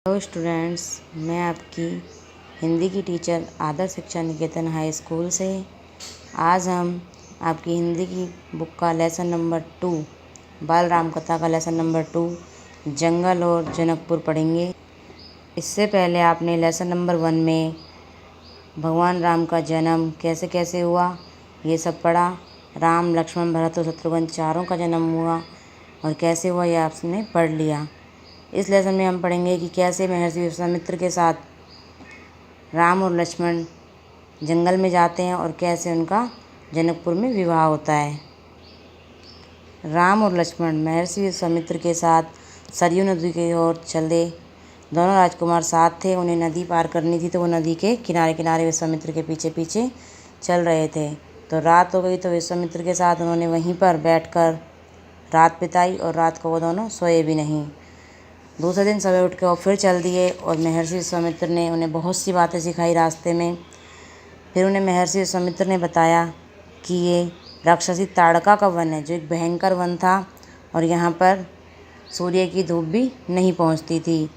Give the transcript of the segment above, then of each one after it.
Hello students, मैं आपकी हिंदी की टीचर आदर्श शिक्षा निकेतन हाई स्कूल से। आज हम आपकी हिंदी की बुक का लेसन नंबर 2 बाल राम कथा का लेसन नंबर 2 जंगल और जनकपुर पढ़ेंगे। इससे पहले आपने लेसन नंबर 1 में भगवान राम का जन्म कैसे कैसे हुआ ये सब पढ़ा। राम, लक्ष्मण, भरत और शत्रुघ्न चारों का जन्म हुआ और कैसे हुआ ये आपने पढ़ लिया। इस लेसन में हम पढ़ेंगे कि कैसे महर्षि विश्वामित्र के साथ राम और लक्ष्मण जंगल में जाते हैं और कैसे उनका जनकपुर में विवाह होता है। राम और लक्ष्मण महर्षि विश्वामित्र के साथ सरयू नदी की ओर चले। दोनों राजकुमार साथ थे। उन्हें नदी पार करनी थी तो वो नदी के किनारे किनारे विश्वामित्र के पीछे पीछे चल रहे थे। तो रात हो गई तो विश्वामित्र के साथ उन्होंने वहीं पर बैठकर रात बिताई और रात को वो दोनों सोए भी नहीं। दूसरे दिन सुबह उठ के वो फिर चल दिए और महर्षि विश्वामित्र ने उन्हें बहुत सी बातें सिखाई रास्ते में। फिर उन्हें महर्षि विश्वामित्र ने बताया कि ये राक्षसी ताड़का का वन है, जो एक भयंकर वन था और यहाँ पर सूर्य की धूप भी नहीं पहुँचती थी।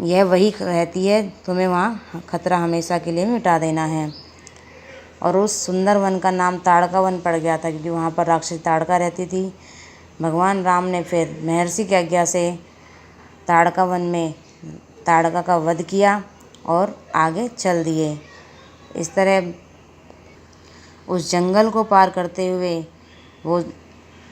यह वही रहती है, तुम्हें वहाँ खतरा हमेशा के लिए मिटा देना है। और उस सुंदर वन का नाम ताड़का वन पड़ गया था, क्योंकि वहाँ पर राक्षसी ताड़का रहती थी। भगवान राम ने फिर महर्षि की आज्ञा से ताड़का वन में ताड़का का वध किया और आगे चल दिए। इस तरह उस जंगल को पार करते हुए वो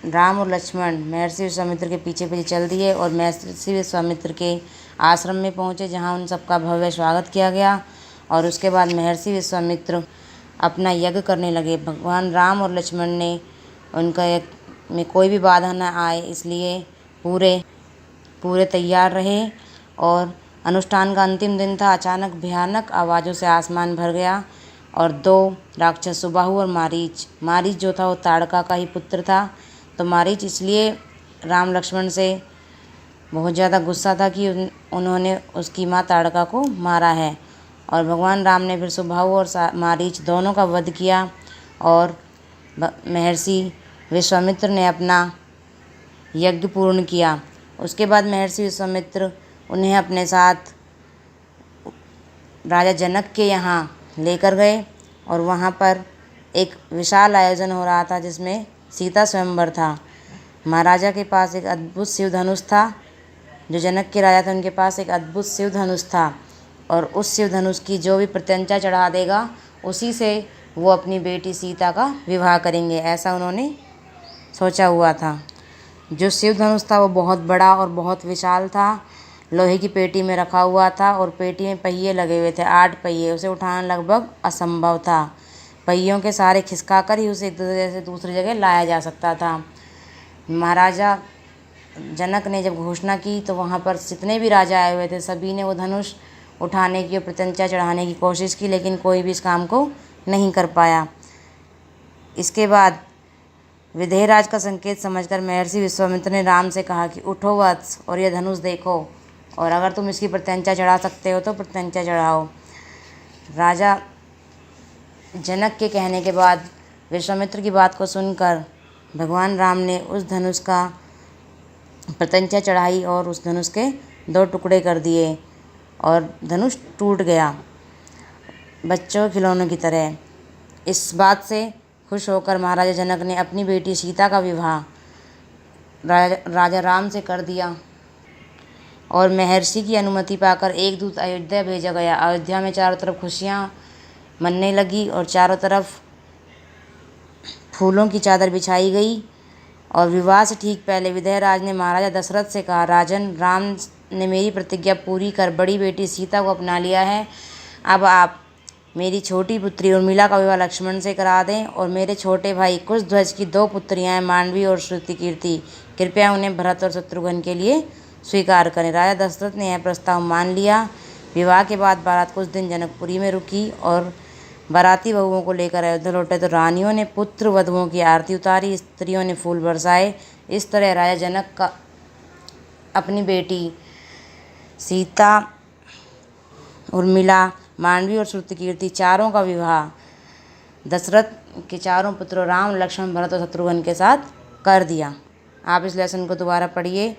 राम और लक्ष्मण महर्षि विश्वामित्र के पीछे पीछे चल दिए और महर्षि विश्वामित्र के आश्रम में पहुँचे, जहाँ उन सबका भव्य स्वागत किया गया। और उसके बाद महर्षि विश्वामित्र अपना यज्ञ करने लगे। भगवान राम और लक्ष्मण ने उनका यज्ञ में कोई भी बाधा न आए, इसलिए पूरे तैयार रहे। और अनुष्ठान का अंतिम दिन था। अचानक भयानक आवाज़ों से आसमान भर गया और दो राक्षस सुबाहु और मारीच जो था वो ताड़का का ही पुत्र था। तो मारीच इसलिए राम लक्ष्मण से बहुत ज़्यादा गुस्सा था कि उन्होंने उसकी माँ ताड़का को मारा है। और भगवान राम ने फिर सुबाहु और मारीच दोनों का वध किया और महर्षि विश्वामित्र ने अपना यज्ञ पूर्ण किया। उसके बाद महर्षि विश्वामित्र उन्हें अपने साथ राजा जनक के यहाँ लेकर गए और वहाँ पर एक विशाल आयोजन हो रहा था, जिसमें सीता स्वयंवर था। महाराजा के पास एक अद्भुत शिव धनुष था। जो जनक के राजा थे उनके पास एक अद्भुत शिव धनुष था और उस शिव धनुष की जो भी प्रत्यंचा चढ़ा देगा उसी से वो अपनी बेटी सीता का विवाह करेंगे, ऐसा उन्होंने सोचा हुआ था। जो शिव धनुष था वो बहुत बड़ा और बहुत विशाल था। लोहे की पेटी में रखा हुआ था और पेटी में पहिए लगे हुए थे, 8 पहिए। उसे उठाना लगभग असंभव था। पहियों के सहारे खिसकाकर ही उसे एक जगह से दूसरी जगह लाया जा सकता था। महाराजा जनक ने जब घोषणा की तो वहाँ पर जितने भी राजा आए हुए थे सभी ने वो धनुष उठाने की और प्रत्यंचा चढ़ाने की कोशिश की, लेकिन कोई भी इस काम को नहीं कर पाया। इसके बाद विदेहराज का संकेत समझकर महर्षि विश्वामित्र ने राम से कहा कि उठो वत्स और यह धनुष देखो, और अगर तुम इसकी प्रत्यंचा चढ़ा सकते हो तो प्रत्यंचा चढ़ाओ। राजा जनक के कहने के बाद विश्वामित्र की बात को सुनकर भगवान राम ने उस धनुष का प्रत्यंचा चढ़ाई और उस धनुष के 2 टुकड़े कर दिए और धनुष टूट गया बच्चों के खिलौनों की तरह। इस बात से खुश होकर महाराजा जनक ने अपनी बेटी सीता का विवाह राजा राम से कर दिया और महर्षि की अनुमति पाकर एक दूत अयोध्या भेजा गया। अयोध्या में चारों तरफ खुशियाँ मनने लगी और चारों तरफ फूलों की चादर बिछाई गई। और विवाह से ठीक पहले विदेहराज ने महाराजा दशरथ से कहा, राजन, राम ने मेरी प्रतिज्ञा पूरी कर बड़ी बेटी सीता को अपना लिया है। अब आप मेरी छोटी पुत्री उर्मिला का विवाह लक्ष्मण से करा दें और मेरे छोटे भाई कुशध्वज की 2 पुत्रियां मांडवी और श्रुतिकीर्ति, कृपया उन्हें भरत और शत्रुघ्न के लिए स्वीकार करें। राजा दशरथ ने यह प्रस्ताव मान लिया। विवाह के बाद बारात कुछ दिन जनकपुरी में रुकी और बाराती बहुओं को लेकर अयोध्या लौटे तो रानियों ने पुत्र वधुओं की आरती उतारी, स्त्रियों ने फूल बरसाए। इस तरह राजा जनक का अपनी बेटी सीता, उर्मिला, मांडवी और श्रुतिकीर्ति चारों का विवाह दशरथ के चारों पुत्रों राम, लक्ष्मण, भरत और शत्रुघ्न के साथ कर दिया। आप इस लेसन को दोबारा पढ़िए।